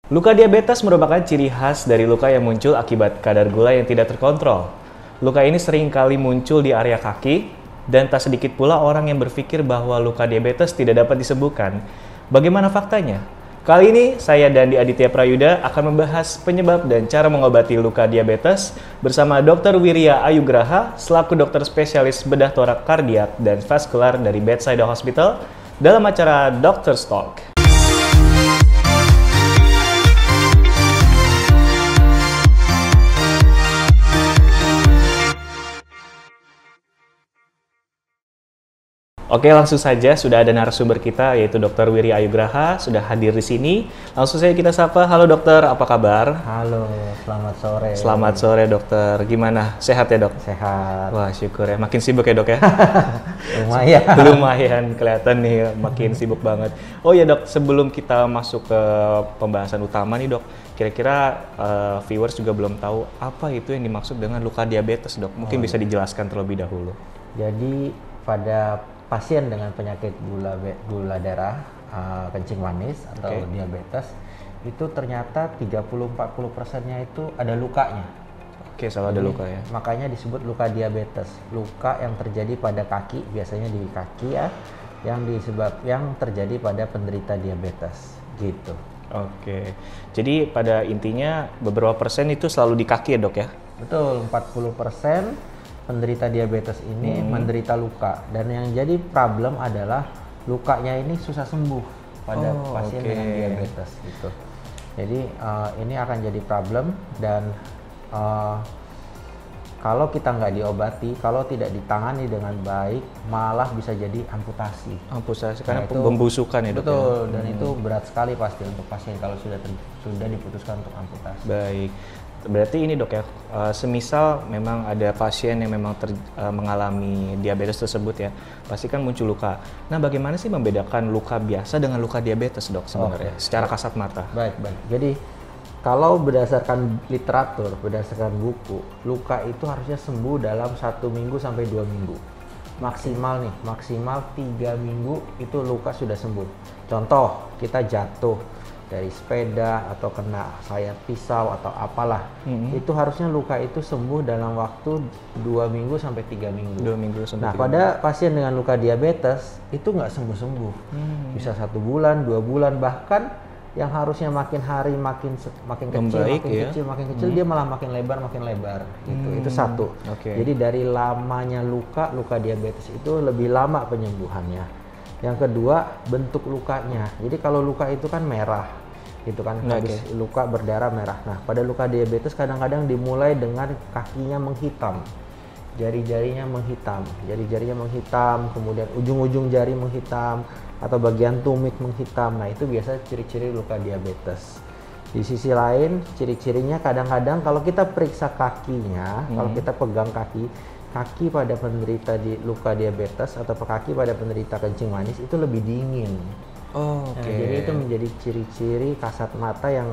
Luka diabetes merupakan ciri khas dari luka yang muncul akibat kadar gula yang tidak terkontrol. Luka ini sering kali muncul di area kaki, dan tak sedikit pula orang yang berpikir bahwa luka diabetes tidak dapat disembuhkan. Bagaimana faktanya? Kali ini, saya Dandi Aditya Prayuda akan membahas penyebab dan cara mengobati luka diabetes bersama Dr. Wirya Ayugraha, selaku dokter spesialis bedah torak kardiak dan vaskular dari Bedside Hospital, dalam acara Doctor's Talk. Oke, langsung saja sudah ada narasumber kita yaitu Dr. Wirya Ayugraha sudah hadir di sini. Langsung saja kita sapa. Halo dokter, apa kabar? Halo, selamat sore. Selamat sore dokter. Gimana? Sehat ya dok? Sehat. Wah syukur ya. Makin sibuk ya dok ya? Lumayan. Lumayan, kelihatan nih makin sibuk banget. Oh ya dok, sebelum kita masuk ke pembahasan utama nih dok, kira-kira viewers juga belum tahu apa itu yang dimaksud dengan luka diabetes dok. Mungkin bisa dijelaskan terlebih dahulu. Jadi pada pasien dengan penyakit gula darah, kencing manis atau diabetes, itu ternyata 30-40%-nya itu ada lukanya. Oke, selalu ada luka ya. Makanya disebut luka diabetes. Luka yang terjadi pada kaki, biasanya di kaki ya, yang terjadi pada penderita diabetes gitu. Oke. Jadi pada intinya beberapa persen itu selalu di kaki ya dok ya? Betul, 40% penderita diabetes ini menderita luka, dan yang jadi problem adalah lukanya ini susah sembuh pada pasien dengan diabetes gitu. Jadi ini akan jadi problem, dan kalau kita nggak diobati, kalau tidak ditangani dengan baik, malah bisa jadi amputasi. Amputasi karena Nah, itu pembusukan ya dok? Betul, dan itu berat sekali pasti untuk pasien kalau sudah diputuskan untuk amputasi. Baik. Berarti ini dok ya, semisal memang ada pasien yang memang mengalami diabetes tersebut ya, pasti kan muncul luka. Nah bagaimana sih membedakan luka biasa dengan luka diabetes dok sebenarnya, secara kasat mata? Baik. Jadi kalau berdasarkan literatur, berdasarkan buku, luka itu harusnya sembuh dalam 1 minggu sampai 2 minggu. Maksimal 3 minggu itu luka sudah sembuh. Contoh, kita jatuh dari sepeda atau kena sayap pisau atau apalah, itu harusnya luka itu sembuh dalam waktu 2 minggu sampai 3 minggu. 2 minggu sampai 3 minggu. Pada pasien dengan luka diabetes itu nggak sembuh-sembuh, bisa 1 bulan, 2 bulan, bahkan yang harusnya makin hari makin kecil, dia malah makin lebar gitu. Itu satu. Jadi dari lamanya luka diabetes itu lebih lama penyembuhannya. Yang kedua, bentuk lukanya. Jadi kalau luka itu kan merah, gitu kan, habis luka berdarah merah. Nah, pada luka diabetes kadang-kadang dimulai dengan kakinya menghitam, jari-jarinya menghitam, kemudian ujung-ujung jari menghitam, atau bagian tumit menghitam. Nah, itu biasa ciri-ciri luka diabetes. Di sisi lain, ciri-cirinya kadang-kadang kalau kita periksa kakinya, kalau kita pegang kaki pada penderita luka diabetes atau kaki pada penderita kencing manis itu lebih dingin. Jadi itu menjadi ciri-ciri kasat mata yang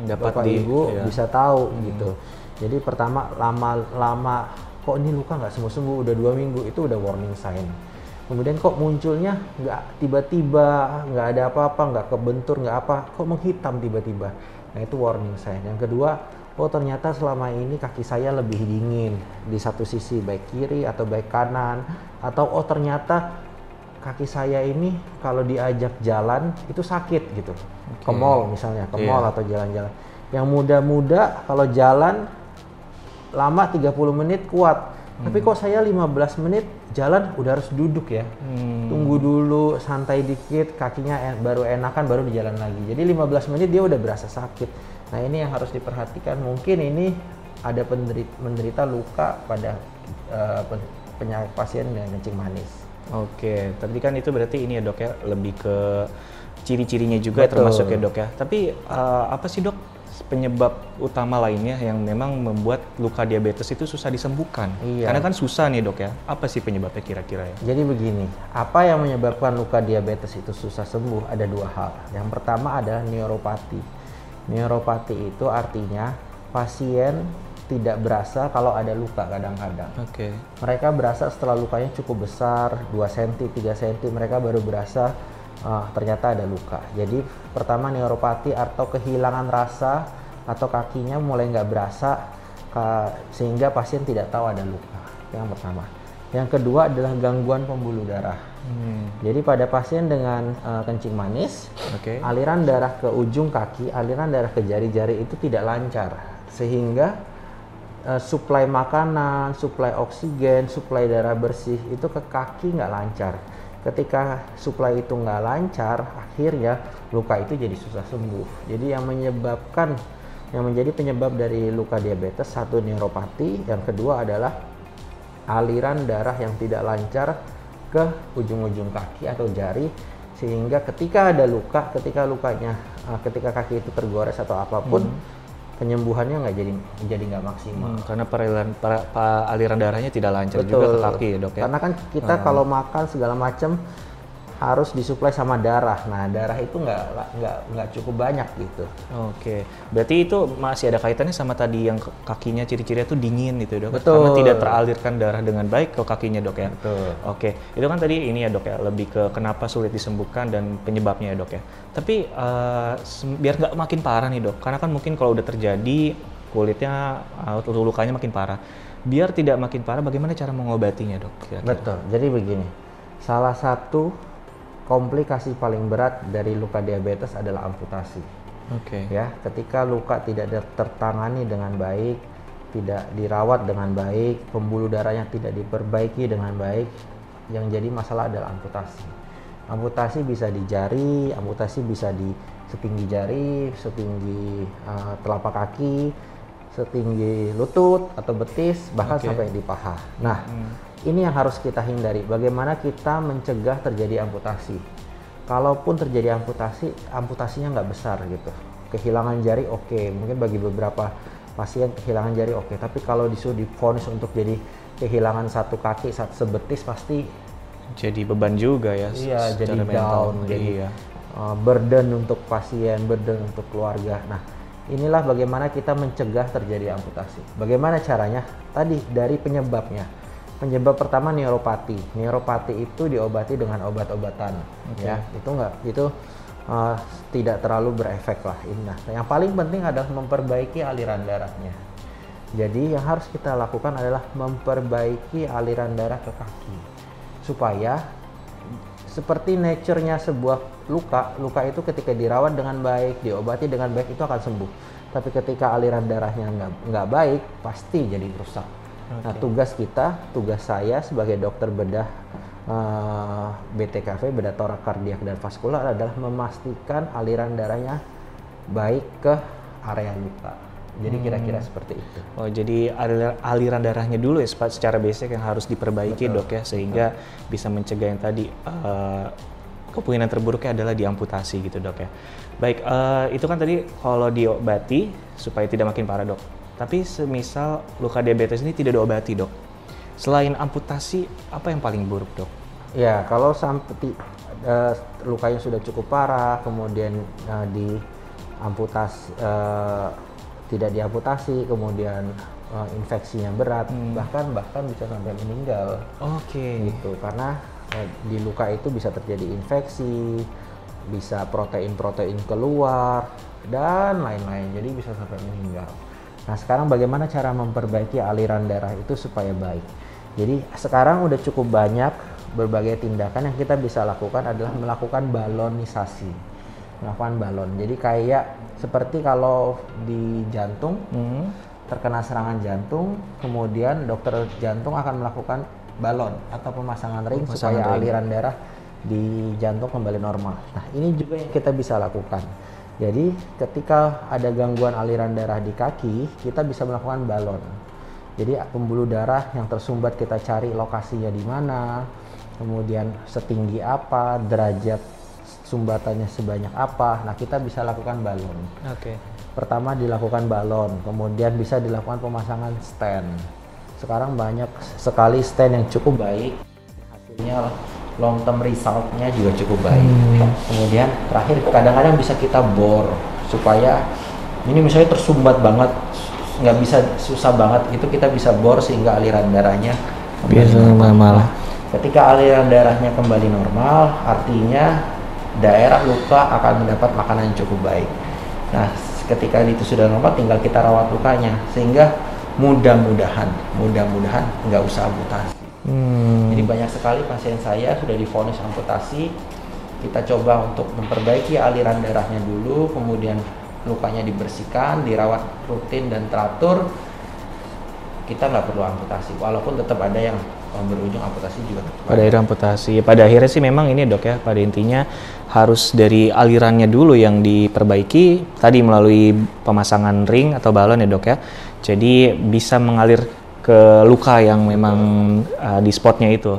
dapat Bapak Ibu bisa tahu gitu. Jadi pertama, lama kok ini luka nggak sembuh-sembuh, udah 2 minggu, itu udah warning sign. Kemudian kok munculnya nggak tiba-tiba, nggak ada apa-apa, nggak kebentur, nggak apa, kok menghitam tiba-tiba. Nah itu warning sign. Yang kedua, oh ternyata selama ini kaki saya lebih dingin di satu sisi, baik kiri atau baik kanan, atau oh ternyata kaki saya ini kalau diajak jalan itu sakit gitu. Ke mall misalnya, mall atau jalan-jalan. Yang muda-muda kalau jalan lama 30 menit kuat. Tapi kok saya 15 menit jalan udah harus duduk ya. Tunggu dulu, santai dikit, kakinya baru enakan, baru di jalan lagi. Jadi 15 menit dia udah berasa sakit. Nah ini yang harus diperhatikan. Mungkin ini ada menderita luka pada penyakit pasien dengan kencing manis. Oke, tapi kan itu berarti ini ya dok ya, lebih ke ciri-cirinya juga termasuk ya dok ya. Tapi apa sih dok penyebab utama lainnya yang memang membuat luka diabetes itu susah disembuhkan? Karena kan susah nih dok ya. Apa sih penyebabnya kira-kira ya? Jadi begini, apa yang menyebabkan luka diabetes itu susah sembuh? Ada 2 hal. Yang pertama adalah neuropati. Neuropati itu artinya pasien tidak berasa kalau ada luka kadang-kadang. Mereka berasa setelah lukanya cukup besar, 2 cm, 3 cm, mereka baru berasa ternyata ada luka. Jadi pertama neuropati atau kehilangan rasa atau kakinya mulai nggak berasa sehingga pasien tidak tahu ada luka. Yang pertama. Yang kedua adalah gangguan pembuluh darah. Jadi pada pasien dengan kencing manis, aliran darah ke ujung kaki, aliran darah ke jari-jari itu tidak lancar, sehingga suplai makanan, suplai oksigen, suplai darah bersih itu ke kaki nggak lancar. Ketika suplai itu nggak lancar, akhirnya luka itu jadi susah sembuh. Jadi yang menjadi penyebab dari luka diabetes, satu neuropati, yang kedua adalah aliran darah yang tidak lancar ke ujung-ujung kaki atau jari, sehingga ketika ada luka, ketika kaki itu tergores atau apapun, penyembuhannya nggak maksimal. Karena aliran darahnya tidak lancar. Betul. Juga ke kaki ya, Dok ya. Karena kan kita kalau makan segala macam harus disuplai sama darah. Nah, darah itu nggak cukup banyak gitu. Oke. Berarti itu masih ada kaitannya sama tadi yang kakinya ciri-cirinya tuh dingin gitu, Dok. Betul. Karena tidak teralirkan darah dengan baik ke kakinya, Dok ya. Betul. Oke. Itu kan tadi ini ya, Dok ya, lebih ke kenapa sulit disembuhkan dan penyebabnya ya, Dok ya. Tapi biar nggak makin parah nih, Dok. Karena kan mungkin kalau udah terjadi kulitnya atau lukanya makin parah. Biar tidak makin parah, bagaimana cara mengobatinya, Dok? Kira-kira? Betul. Jadi begini. Salah satu komplikasi paling berat dari luka diabetes adalah amputasi. Ya, ketika luka tidak tertangani dengan baik, tidak dirawat dengan baik, pembuluh darahnya tidak diperbaiki dengan baik, yang jadi masalah adalah amputasi. Amputasi bisa di jari, amputasi bisa di setinggi jari, setinggi telapak kaki, setinggi lutut atau betis, bahkan sampai di paha. Nah, ini yang harus kita hindari. Bagaimana kita mencegah terjadi amputasi? Kalaupun terjadi amputasi, amputasinya nggak besar gitu. Kehilangan jari mungkin bagi beberapa pasien kehilangan jari tapi kalau disuruh divonis untuk jadi kehilangan satu kaki, satu sebetis, pasti jadi beban juga ya. Iya, jadi down, jadi burden untuk pasien, burden untuk keluarga. Nah, inilah bagaimana kita mencegah terjadi amputasi. Bagaimana caranya? Tadi dari penyebabnya. Penyebab pertama neuropati. Neuropati itu diobati dengan obat-obatan. Ya, itu tidak terlalu berefek lah. Nah, yang paling penting adalah memperbaiki aliran darahnya. Jadi yang harus kita lakukan adalah memperbaiki aliran darah ke kaki, supaya seperti nature-nya sebuah luka itu ketika dirawat dengan baik, diobati dengan baik, itu akan sembuh. Tapi ketika aliran darahnya nggak baik, pasti jadi rusak. Nah, tugas saya sebagai dokter bedah BTKV, bedah torak, kardiak, dan vaskular adalah memastikan aliran darahnya baik ke area luka. Jadi kira-kira seperti itu. Oh, jadi aliran darahnya dulu ya secara basic yang harus diperbaiki. Betul. Dok ya, sehingga bisa mencegah yang tadi kemungkinan terburuknya adalah diamputasi gitu, Dok ya. Baik, itu kan tadi kalau diobati supaya tidak makin parah, Dok. Tapi semisal luka diabetes ini tidak diobati, Dok. Selain amputasi, apa yang paling buruk, Dok? Ya, kalau sampai lukanya sudah cukup parah, kemudian tidak diamputasi, kemudian infeksinya berat, bahkan bisa sampai meninggal. Gitu, karena di luka itu bisa terjadi infeksi, bisa protein keluar, dan lain-lain. Jadi bisa sampai meninggal. Nah, sekarang bagaimana cara memperbaiki aliran darah itu supaya baik? Jadi sekarang udah cukup banyak berbagai tindakan yang kita bisa lakukan adalah melakukan balonisasi. Melakukan balon. Jadi kayak seperti kalau di jantung, terkena serangan jantung, kemudian dokter jantung akan melakukan balon atau pemasangan ring supaya aliran darah di jantung kembali normal. Nah, ini juga yang kita bisa lakukan. Jadi ketika ada gangguan aliran darah di kaki, kita bisa melakukan balon. Jadi pembuluh darah yang tersumbat kita cari lokasinya di mana, kemudian setinggi apa, derajat sumbatannya sebanyak apa. Nah, kita bisa lakukan balon. Pertama dilakukan balon, kemudian bisa dilakukan pemasangan stent. Sekarang banyak sekali stent yang cukup baik, hasilnya long term result-nya juga cukup baik. Kemudian terakhir kadang-kadang bisa kita bor supaya ini misalnya tersumbat banget, nggak bisa, susah banget, itu kita bisa bor sehingga aliran darahnya biasa normal. Ketika aliran darahnya kembali normal, artinya daerah luka akan mendapat makanan yang cukup baik. Nah, ketika itu sudah normal, tinggal kita rawat lukanya, sehingga mudah-mudahan nggak usah amputasi. Jadi banyak sekali pasien saya sudah divonis amputasi, kita coba untuk memperbaiki aliran darahnya dulu, kemudian lukanya dibersihkan, dirawat rutin dan teratur, kita nggak perlu amputasi, walaupun tetap ada yang berujung amputasi juga. Pada akhirnya amputasi. Pada akhirnya sih memang ini dok ya, pada intinya harus dari alirannya dulu yang diperbaiki, tadi melalui pemasangan ring atau balon ya dok ya. Jadi bisa mengalir ke luka yang memang di spotnya itu.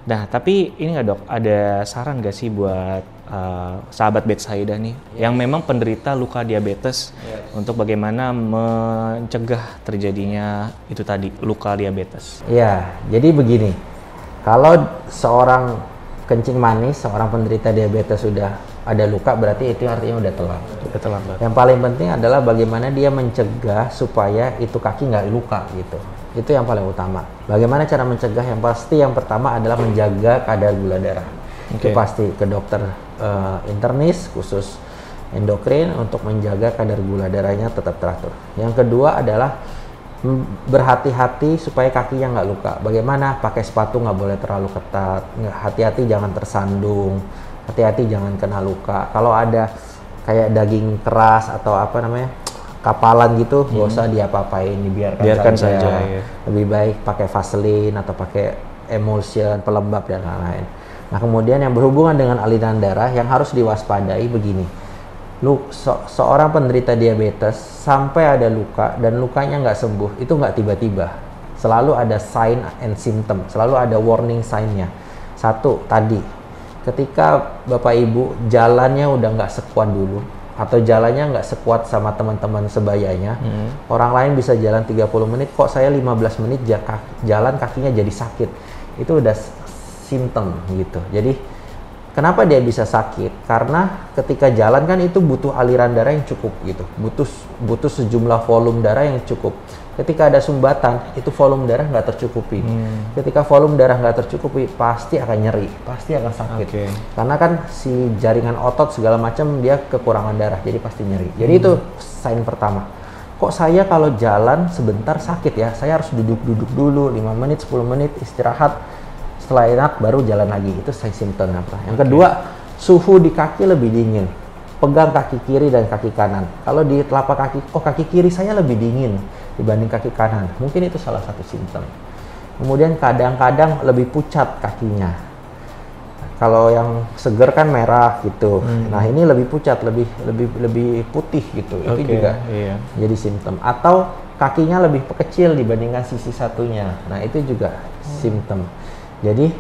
Nah tapi ini nggak dok, ada saran nggak sih buat sahabat Bethsaida nih yang memang penderita luka diabetes untuk bagaimana mencegah terjadinya itu tadi luka diabetes? Ya, jadi begini, kalau seorang kencing manis, seorang penderita diabetes sudah ada luka, berarti itu artinya udah telat. Udah telat. Yang paling penting adalah bagaimana dia mencegah supaya itu kaki nggak luka gitu. Itu yang paling utama. Bagaimana cara mencegah? Yang pasti yang pertama adalah menjaga kadar gula darah. Itu pasti ke dokter internis khusus endokrin untuk menjaga kadar gula darahnya tetap teratur. Yang kedua adalah berhati-hati supaya kakinya nggak luka. Bagaimana? Pakai sepatu nggak boleh terlalu ketat. Hati-hati jangan tersandung. Hati-hati jangan kena luka. Kalau ada kayak daging keras atau apa namanya kapalan gitu, nggak usah diapa-apain, dibiarkan saja. Ya. Lebih baik pakai Vaseline atau pakai emulsion, pelembab dan lain-lain. Nah kemudian yang berhubungan dengan aliran darah yang harus diwaspadai begini, seorang penderita diabetes sampai ada luka dan lukanya nggak sembuh, itu nggak tiba-tiba, selalu ada sign and symptom, selalu ada warning sign-nya. Satu, tadi ketika Bapak Ibu jalannya udah nggak sekuat dulu atau jalannya nggak sekuat sama teman-teman sebayanya, orang lain bisa jalan 30 menit, kok saya 15 menit jalan kakinya jadi sakit, itu udah simptom gitu. Jadi kenapa dia bisa sakit? Karena ketika jalan kan itu butuh aliran darah yang cukup gitu, butuh sejumlah volume darah yang cukup. Ketika ada sumbatan, itu volume darah nggak tercukupi. Ketika volume darah nggak tercukupi, pasti akan nyeri, pasti akan sakit. Karena kan si jaringan otot segala macam dia kekurangan darah, jadi pasti nyeri. Jadi itu sign pertama. Kok saya kalau jalan sebentar sakit ya? Saya harus duduk-duduk dulu 5 menit, 10 menit istirahat. Setelah enak baru jalan lagi, itu simptom apa. Yang kedua, suhu di kaki lebih dingin. Pegang kaki kiri dan kaki kanan. Kalau di telapak kaki, oh kaki kiri saya lebih dingin dibanding kaki kanan. Mungkin itu salah satu simptom. Kemudian kadang-kadang lebih pucat kakinya. Kalau yang seger kan merah gitu. Nah ini lebih pucat, lebih putih gitu. Itu juga jadi simptom. Atau kakinya lebih kecil dibandingkan sisi satunya. Nah itu juga simptom. Jadi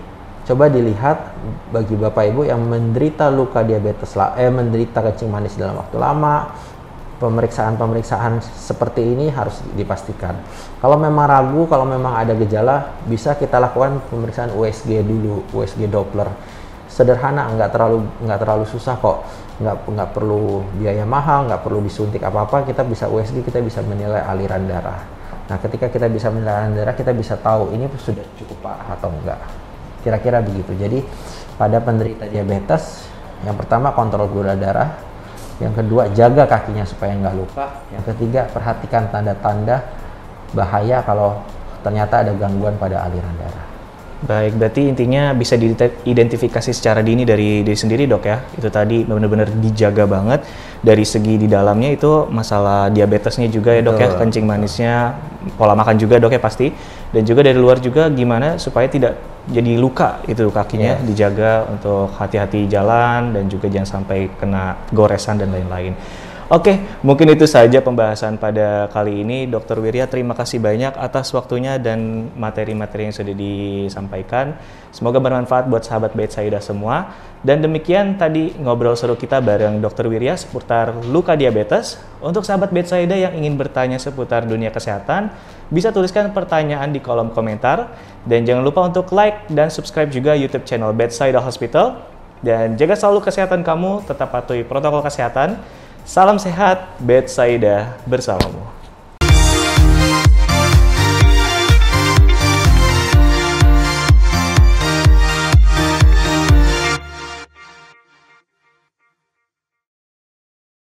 coba dilihat bagi Bapak Ibu yang menderita luka diabetes, menderita kencing manis dalam waktu lama, pemeriksaan seperti ini harus dipastikan. Kalau memang ragu, kalau memang ada gejala, bisa kita lakukan pemeriksaan USG dulu, USG Doppler. Sederhana, nggak terlalu susah kok, nggak perlu biaya mahal, nggak perlu disuntik apa-apa. Kita bisa USG, kita bisa menilai aliran darah. Nah, ketika kita bisa menilai aliran darah, kita bisa tahu ini sudah cukup parah atau enggak. Kira-kira begitu. Jadi, pada penderita diabetes, yang pertama kontrol gula darah, yang kedua jaga kakinya supaya nggak luka, yang ketiga perhatikan tanda-tanda bahaya kalau ternyata ada gangguan pada aliran darah. Baik, berarti intinya bisa diidentifikasi secara dini dari diri sendiri dok ya. Itu tadi benar-benar dijaga banget. Dari segi di dalamnya itu masalah diabetesnya juga ya dok ya, kencing manisnya, pola makan juga dok ya pasti. Dan juga dari luar juga gimana supaya tidak jadi luka itu kakinya, dijaga untuk hati-hati jalan dan juga jangan sampai kena goresan dan lain-lain. Oke, mungkin itu saja pembahasan pada kali ini. Dr. Wirya, terima kasih banyak atas waktunya dan materi-materi yang sudah disampaikan. Semoga bermanfaat buat sahabat Bethsaida semua. Dan demikian tadi ngobrol seru kita bareng Dr. Wirya seputar luka diabetes. Untuk sahabat Bethsaida yang ingin bertanya seputar dunia kesehatan, bisa tuliskan pertanyaan di kolom komentar. Dan jangan lupa untuk like dan subscribe juga YouTube channel Bethsaida Hospital. Dan jaga selalu kesehatan kamu, tetap patuhi protokol kesehatan. Salam sehat, Bethsaida bersamamu.